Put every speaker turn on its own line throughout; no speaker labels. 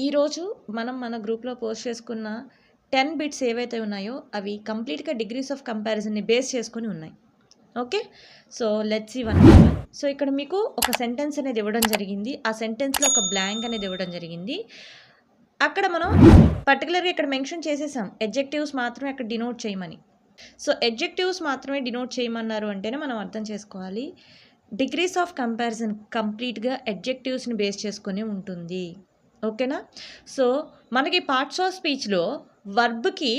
ఈరోజు మనం మన గ్రూప్లో పోస్ట్ చేసుకున్న 10 బిట్స్ ఏవైతే ఉన్నాయో అవి కంప్లీట్గా డిగ్రీస్ ఆఫ్ కంపారిజన్ని బేస్ చేసుకొని ఉన్నాయి. Okay, so let's see one. సో ఇక్కడ మీకు ఒక సెంటెన్స్ అనేది ఇవ్వడం జరిగింది. ఆ సెంటెన్స్లో ఒక బ్లాంక్ అనేది ఇవ్వడం జరిగింది. అక్కడ మనం పర్టికులర్గా ఇక్కడ మెన్షన్ చేసేసాం ఎడ్జెక్టివ్స్ మాత్రమే అక్కడ డినోట్ చేయమని. సో ఎడ్జెక్టివ్స్ మాత్రమే డినోట్ చేయమన్నారు అంటేనే మనం అర్థం చేసుకోవాలి డిగ్రీస్ ఆఫ్ కంపారిజన్ కంప్లీట్గా ఎడ్జెక్టివ్స్ని బేస్ చేసుకొని ఉంటుంది. ఓకేనా? సో మనకి పార్ట్స్ ఆఫ్ స్పీచ్లో వర్బ్కి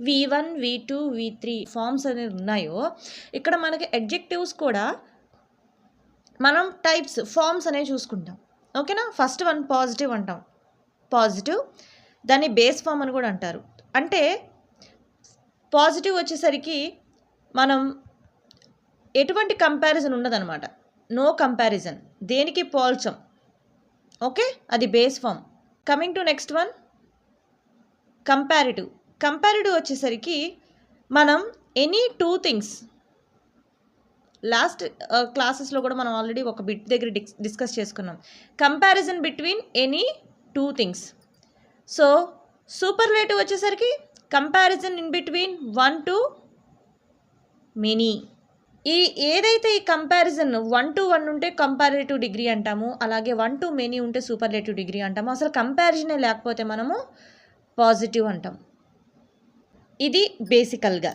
V1, V2, V3 ఫార్మ్స్ అనేవి ఉన్నాయో ఇక్కడ మనకి ఎడ్జెక్టివ్స్ కూడా మనం టైప్స్ ఫార్మ్స్ అనేవి చూసుకుంటాం. ఓకేనా? ఫస్ట్ వన్ పాజిటివ్ అంటాం. పాజిటివ్ దాన్ని బేస్ ఫామ్ అని కూడా అంటారు. అంటే పాజిటివ్ వచ్చేసరికి మనం ఎటువంటి కంపారిజన్ ఉండదన్నమాట. నో కంపారిజన్, దేనికి పోల్చం. ఓకే, అది base form. Coming to next one comparative. Comparative వచ్చేసరికి మనం ఎనీ టూ థింగ్స్, లాస్ట్ క్లాసెస్లో కూడా మనం ఆల్రెడీ ఒక బిట్ దగ్గర డిస్కస్ చేసుకున్నాం. Comparison between any two things. So superlative వచ్చేసరికి comparison in between one to many. ఏదైతే ఈ కంపారిజన్ 1 to 1 ఉంటే కంపారిటివ్ డిగ్రీ అంటాము, అలాగే 1 to మెనీ ఉంటే సూపర్లేటివ్ డిగ్రీ అంటాము. అసలు కంపారిజనే లేకపోతే మనము పాజిటివ్ అంటాం. ఇది బేసికల్గా.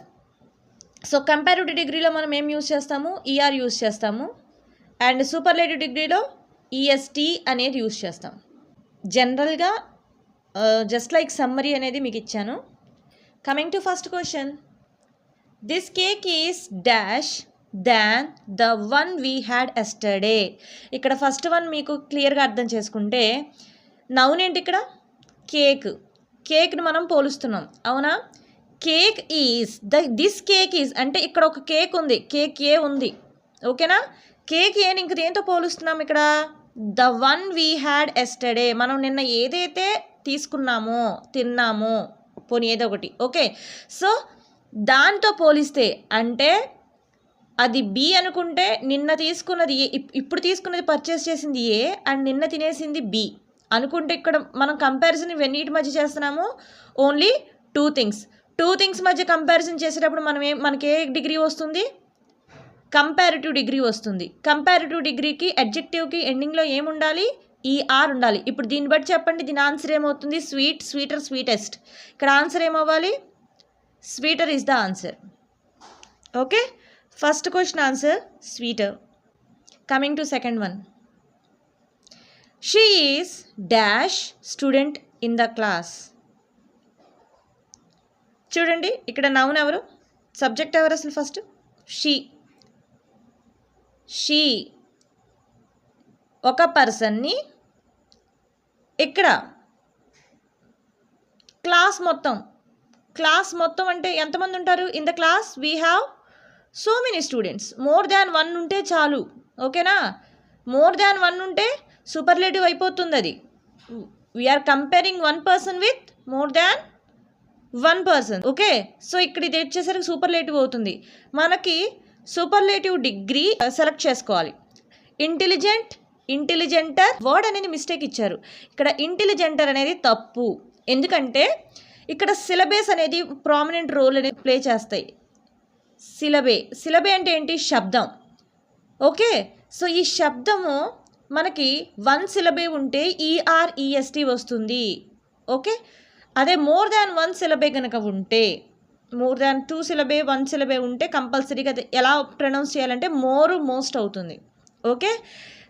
సో కంపారిటివ్ డిగ్రీలో మనం ఏం యూజ్ చేస్తాము? ఈఆర్ యూజ్ చేస్తాము. అండ్ సూపర్లేటివ్ డిగ్రీలో ఈఎస్టీ అనేది యూజ్ చేస్తాం. జనరల్గా జస్ట్ లైక్ సమ్మరీ అనేది మీకు ఇచ్చాను. Coming to first question, this cake is dash than the one we had yesterday. ఇక్కడ ఫస్ట్ వన్ మీకు క్లియర్గా అర్థం చేసుకుంటే నౌన్ ఏంటి? ఇక్కడ కేక్. కేక్ని మనం పోలుస్తున్నాం, అవునా? Cake is this cake is అంటే ఇక్కడ ఒక కేక్ ఉంది, కేక్ ఏ ఉంది. ఓకేనా? కేక్ ఏని ఇంక దేంతో పోలుస్తున్నాం? ఇక్కడ the one we had yesterday. మనం నిన్న ఏదైతే తీసుకున్నామో తిన్నామో పోనీ ఏదో ఒకటి. ఓకే, సో దాంతో పోలిస్తే అంటే అది బి అనుకుంటే నిన్న తీసుకున్నది ఏ, ఇప్పుడు తీసుకున్నది పర్చేస్ చేసింది ఏ అండ్ నిన్న తినేసింది బి అనుకుంటే ఇక్కడ మనం కంపారిజన్ ఇవన్నిటి మధ్య చేస్తున్నాము. ఓన్లీ టూ థింగ్స్ మధ్య కంపారిజన్ చేసేటప్పుడు మనకి ఏ డిగ్రీ వస్తుంది? కంపారిటివ్ డిగ్రీ వస్తుంది. కంపారిటివ్ డిగ్రీకి అడ్జెక్టివ్కి ఎండింగ్లో ఏముండాలి? ఈఆర్ ఉండాలి. ఇప్పుడు దీన్ని బట్టి చెప్పండి, దీని ఆన్సర్ ఏమవుతుంది? Sweet, sweeter, sweetest. ఇక్కడ ఆన్సర్ ఏమవ్వాలి? Sweeter is the answer. Okay, first question answer sweeter. Coming to second one, she is dash student in the class. చూడండి ఇక్కడ నౌన్ ఎవరు? సబ్జెక్ట్ ఎవరు అసలు? ఫస్ట్ షీ ఒక పర్సన్ని ఇక్కడ క్లాస్ మొత్తం అంటే ఎంతమంది ఉంటారు? In the class we have so many students. More than 1 ఉంటే చాలు. ఓకేనా? మోర్ దాన్ 1 ఉంటే సూపర్లేటివ్ అయిపోతుంది. అది we're comparing 1 person with more than 1 person. Okay, so ఇక్కడ ఇది వచ్చేసరికి సూపర్లేటివ్ అవుతుంది. మనకి సూపర్లేటివ్ డిగ్రీ సెలెక్ట్ చేసుకోవాలి. ఇంటెలిజెంటర్ వర్డ్ అనేది మిస్టేక్ ఇచ్చారు. ఇక్కడ ఇంటెలిజెంటర్ అనేది తప్పు. ఎందుకంటే ఇక్కడ సిలబేస్ అనేది ప్రామినెంట్ రోల్ అనేది ప్లే చేస్తాయి. సిలబే అంటే ఏంటి? శబ్దం. ఓకే, సో ఈ శబ్దము మనకి 1 సిలబే ఉంటే ఈఆర్ఈఎస్టీ వస్తుంది. ఓకే, అదే మోర్ దాన్ 1 సిలబే కనుక ఉంటే, మోర్ దాన్ 2 సిలబే 1 సిలబే ఉంటే కంపల్సరీగా ఎలా ప్రొనౌన్స్ చేయాలంటే మోస్ట్ అవుతుంది. ఓకే,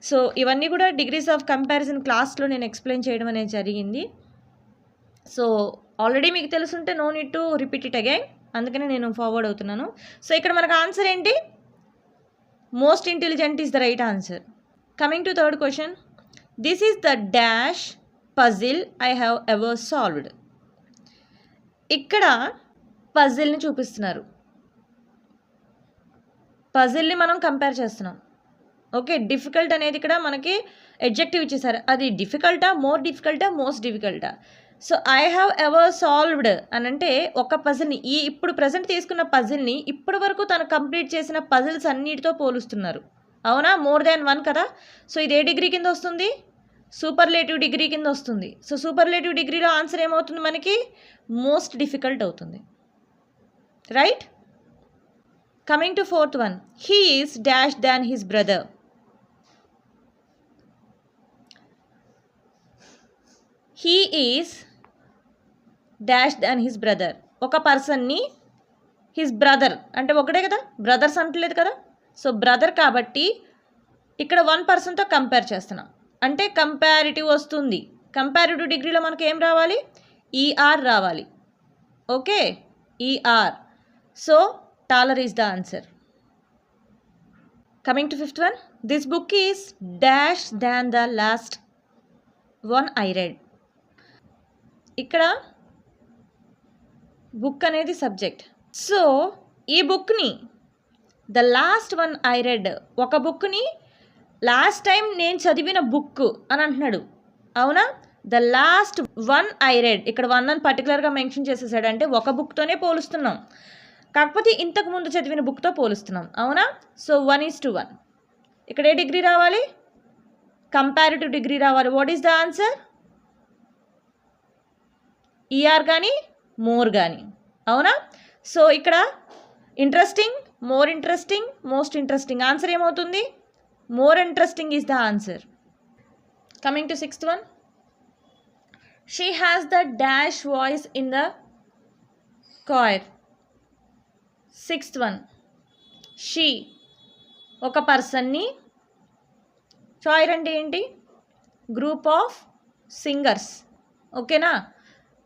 సో ఇవన్నీ కూడా డిగ్రీస్ ఆఫ్ కంపారిజన్ క్లాస్లో నేను ఎక్స్ప్లెయిన్ చేయడం అనేది జరిగింది. సో ఆల్రెడీ మీకు తెలుసుంటే no need to repeat it again, అందుకనే నేను ఫార్వర్డ్ అవుతున్నాను. సో ఇక్కడ మనకు ఆన్సర్ ఏంటి? Most intelligent is the right answer. Coming to third question, this is the dash puzzle I have ever solved. ఇక్కడ పజిల్ని చూపిస్తున్నారు. పజిల్ని మనం కంపేర్ చేస్తున్నాం. ఓకే, డిఫికల్ట్ అనేది ఇక్కడ మనకి అడ్జెక్టివ్ ఇచ్చేసారు. అది డిఫికల్టా, మోస్ట్ డిఫికల్టా? So I have ever solved అని అంటే ఒక పజిల్ని, ఇప్పుడు ప్రజెంట్ తీసుకున్న పజిల్ని ఇప్పటి వరకు తను కంప్లీట్ చేసిన పజిల్స్ అన్నిటితో పోలుస్తున్నారు. అవునా? మోర్ దాన్ 1 కదా. సో ఇది ఏ డిగ్రీ కింద వస్తుంది? సూపర్లేటివ్ డిగ్రీ కింద వస్తుంది. సో సూపర్లేటివ్ డిగ్రీలో ఆన్సర్ ఏమవుతుంది మనకి? మోస్ట్ డిఫికల్ట్ అవుతుంది. Right? Coming to fourth one, he is dash than his brother. He is dash than his brother. ఒక పర్సన్ని హిస్ బ్రదర్ అంటే ఒకటే కదా, బ్రదర్స్ అంటలేదు కదా. సో బ్రదర్ కాబట్టి ఇక్కడ 1 పర్సన్తో కంపేర్ చేస్తున్నాం అంటే కంపారిటివ్ వస్తుంది. కంపారిటివ్ డిగ్రీలో మనకి ఏం రావాలి? ఈఆర్ రావాలి. Okay, ER. So taller is the answer. Coming to fifth one, this book is dash than the last one I read. ఇక్కడ బుక్ అనేది సబ్జెక్ట్. సో ఈ బుక్ని the last one I read, ఒక బుక్ని లాస్ట్ టైం నేను చదివిన book అని అంటున్నాడు. అవునా? The last one I read, ఇక్కడ 1 అని పర్టికులర్గా మెన్షన్ చేసేసాడు. అంటే ఒక బుక్తోనే పోలుస్తున్నాం, కాకపోతే ఇంతకు ముందు చదివిన బుక్తో పోలుస్తున్నాం. అవునా? సో 1:1. ఇక్కడ ఏ డిగ్రీ రావాలి? కంపారిటివ్ డిగ్రీ రావాలి. What is the answer? E R కానీ మోర్ కానీ. అవునా? సో ఇక్కడ interesting, more interesting, most interesting. Answer ఏమవుతుంది? More interesting is the answer. Coming to sixth one, she has the dash voice in the choir. Sixth one, she ఒక పర్సన్ని, choir అంటే ఏంటి? Group of singers. ఓకేనా?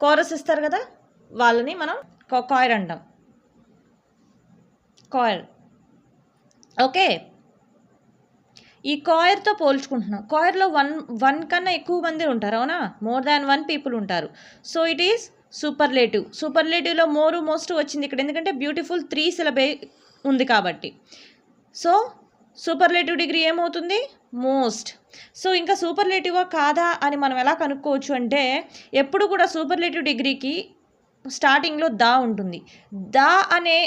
Chorus ఇస్తారు కదా, వాళ్ళని మనం choir అంటాం. choir. ఓకే, ఈ choirతో పోల్చుకుంటున్నాం. choirలో వన్ కన్నా ఎక్కువ మంది ఉంటారు. అవునా? మోర్ దాన్ 1 పీపుల్ ఉంటారు. So it is superlative. సూపర్లేటివ్లో మోరు మోస్ట్ వచ్చింది ఇక్కడ, ఎందుకంటే బ్యూటిఫుల్ 3 సిలబే ఉంది కాబట్టి. సో సూపర్లేటివ్ డిగ్రీ ఏమవుతుంది? మోస్ట్. సో ఇంకా సూపర్లేటివా కాదా అని మనం ఎలా కనుక్కోవచ్చు అంటే, ఎప్పుడు కూడా సూపర్లేటివ్ డిగ్రీకి స్టార్టింగ్లో దా ఉంటుంది. దా అనే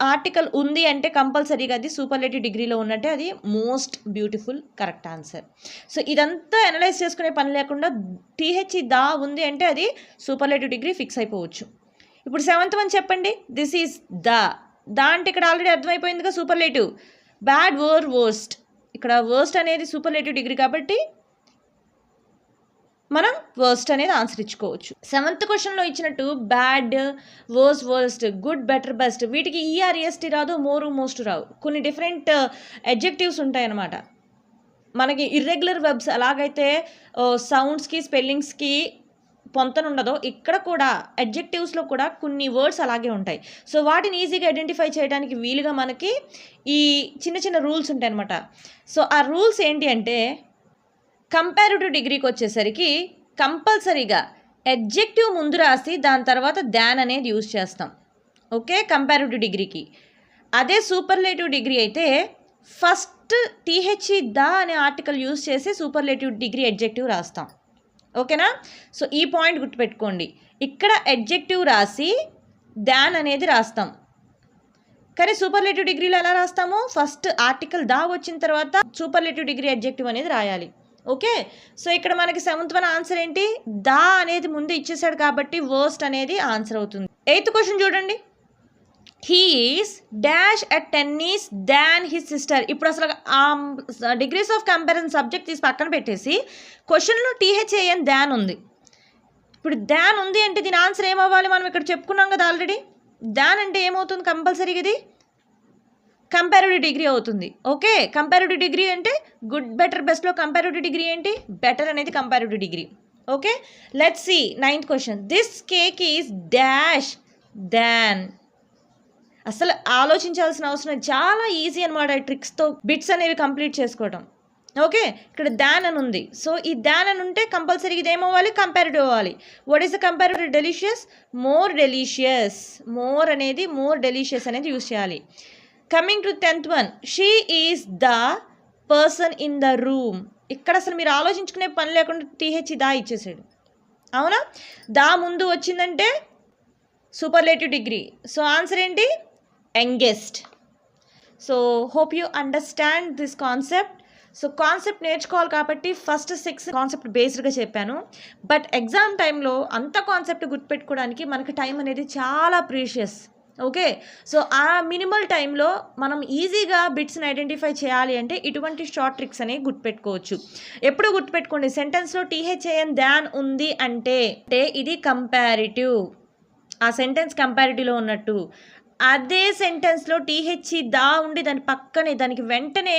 ఆర్టికల్ ఉంది అంటే కంపల్సరీగా అది సూపర్లేటివ్ డిగ్రీలో ఉన్నట్టే, అది most beautiful correct answer. So ఇదంతా అనలైజ్ చేసుకునే పని లేకుండా టీహెచ్ దా ఉంది అంటే అది సూపర్లేటివ్ డిగ్రీ ఫిక్స్ అయిపోవచ్చు. ఇప్పుడు 7th వన్ చెప్పండి. దిస్ ఈజ్ దా. దా అంటే ఇక్కడ ఆల్రెడీ అర్థమైపోయిందిగా సూపర్లేటివ్. Bad, worse, worst. ఇక్కడ వర్స్ట్ అనేది సూపర్లేటివ్ డిగ్రీ కాబట్టి మనం వర్స్ట్ అనేది ఆన్సర్ ఇచ్చుకోవచ్చు. 7th క్వశ్చన్లో ఇచ్చినట్టు bad, worse, worst, good, better, best, వీటికి ఈఆర్ఎస్టీ రాదు, మోరు, మోస్ట్ రావు. కొన్ని డిఫరెంట్ అడ్జెక్టివ్స్ ఉంటాయి అన్నమాట. మనకి ఇర్రెగ్యులర్ వెర్బ్స్ ఎలాగైతే సౌండ్స్కి, స్పెల్లింగ్స్కి పొంతన ఉండదో, ఇక్కడ కూడా అడ్జెక్టివ్స్లో కూడా కొన్ని వర్డ్స్ అలాగే ఉంటాయి. సో వాటిని ఈజీగా ఐడెంటిఫై చేయడానికి వీలుగా మనకి ఈ చిన్న చిన్న రూల్స్ ఉంటాయి అన్నమాట. సో ఆ రూల్స్ ఏంటి అంటే, కంపారిటివ్ డిగ్రీకి వచ్చేసరికి కంపల్సరీగా అడ్జెక్టివ్ ముందు రాసి దాని తర్వాత దాన్ అనేది యూజ్ చేస్తాం. ఓకే, కంపారిటివ్ డిగ్రీకి. అదే సూపర్లేటివ్ డిగ్రీ అయితే ఫస్ట్ టీహెచ్ఈ దా అనే ఆర్టికల్ యూజ్ చేసి సూపర్లేటివ్ డిగ్రీ అడ్జెక్టివ్ రాస్తాం. ఓకేనా? సో ఈ పాయింట్ గుర్తుపెట్టుకోండి. ఇక్కడ అడ్జెక్టివ్ రాసి దాన్ అనేది రాస్తాం, కానీ సూపర్లేటివ్ డిగ్రీలో ఎలా రాస్తాము? ఫస్ట్ ఆర్టికల్ దా వచ్చిన తర్వాత సూపర్లేటివ్ డిగ్రీ అడ్జెక్టివ్ అనేది రాయాలి. ఓకే, సో ఇక్కడ మనకి 7th వన్ ఆన్సర్ ఏంటి? దా అనేది ముందు ఇచ్చేసాడు కాబట్టి వర్స్ట్ అనేది ఆన్సర్ అవుతుంది. 8th క్వశ్చన్ చూడండి. He is dash at tennis than his sister. ఇప్పుడు అసలు డిగ్రీస్ ఆఫ్ కంపారిజన్ సబ్జెక్ట్ తీసి పక్కన పెట్టేసి క్వశ్చన్లో టీహెచ్ఏఎన్ దాన్ ఉంది. ఇప్పుడు దాన్ ఉంది అంటే దీని ఆన్సర్ ఏమవ్వాలి? మనం ఇక్కడ చెప్పుకున్నాం కదా ఆల్రెడీ. దాన్ అంటే ఏమవుతుంది? కంపల్సరీగా ఇది కంపారిటివ్ డిగ్రీ అవుతుంది. ఓకే, కంపారిటివ్ డిగ్రీ అంటే గుడ్, బెటర్, బెస్ట్లో కంపారిటివ్ డిగ్రీ ఏంటి? బెటర్ అనేది comparative degree. Okay, let's see 9th question. This cake is dash than. అసలు ఆలోచించాల్సిన అవసరం, చాలా ఈజీ అనమాట. ట్రిక్స్తో బిట్స్ అనేవి కంప్లీట్ చేసుకోవడం. ఓకే, ఇక్కడ దాన్ అని ఉంది. సో ఈ దాన్ అని ఉంటే కంపల్సరీ ఇది ఏమవ్వాలి? కంపారిటివ్ అవ్వాలి. What is the comparative? Delicious, more delicious. More అనేది మోర్ డెలిషియస్ అనేది యూజ్ చేయాలి. Coming to 10th one, she is the person in the room. ఇక్కడ అసలు మీరు ఆలోచించుకునే పని లేకుండా టీహెచ్ దా ఇచ్చేసాడు. అవునా? దా ముందు వచ్చిందంటే సూపర్లేటివ్ డిగ్రీ. సో ఆన్సర్ ఏంటి? Youngest. So hope you understand this concept. So concept నేర్చుకోవాలి కాబట్టి ఫస్ట్ 6 కాన్సెప్ట్ బేస్డ్గా చెప్పాను. బట్ ఎగ్జామ్ టైంలో అంత కాన్సెప్ట్ గుర్తుపెట్టుకోవడానికి మనకి టైం అనేది చాలా ప్రీషియస్. ఓకే, సో ఆ మినిమల్ టైంలో మనం ఈజీగా బిట్స్ని ఐడెంటిఫై చేయాలి అంటే ఇటువంటి షార్ట్ ట్రిక్స్ అనేవి గుర్తుపెట్టుకోవచ్చు. ఎప్పుడు గుర్తుపెట్టుకోండి, సెంటెన్స్లో THAN దాన్ ఉంది అంటే ఇది కంపారిటివ్, ఆ సెంటెన్స్ కంపారిటివ్లో ఉన్నట్టు. అదే సెంటెన్స్లో THE దా ఉండి దాని పక్కనే దానికి వెంటనే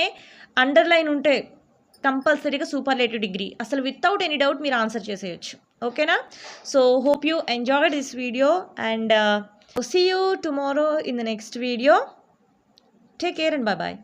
అండర్లైన్ ఉంటే కంపల్సరీగా సూపర్లేటివ్ డిగ్రీ, అసలు వితౌట్ ఎనీ డౌట్ మీరు ఆన్సర్ చేసేయచ్చు. ఓకేనా? So hope you enjoyed this video and see you tomorrow in the next video. Take care and bye bye.